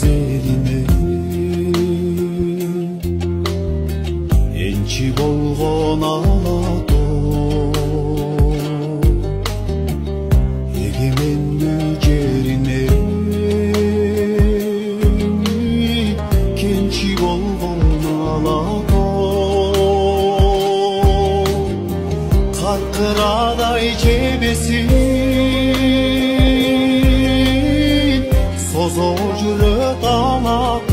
elime ençi болгон алато эгеменнүү жерине кенчи болгон алато каркырадай жебесин созо жүрөт алато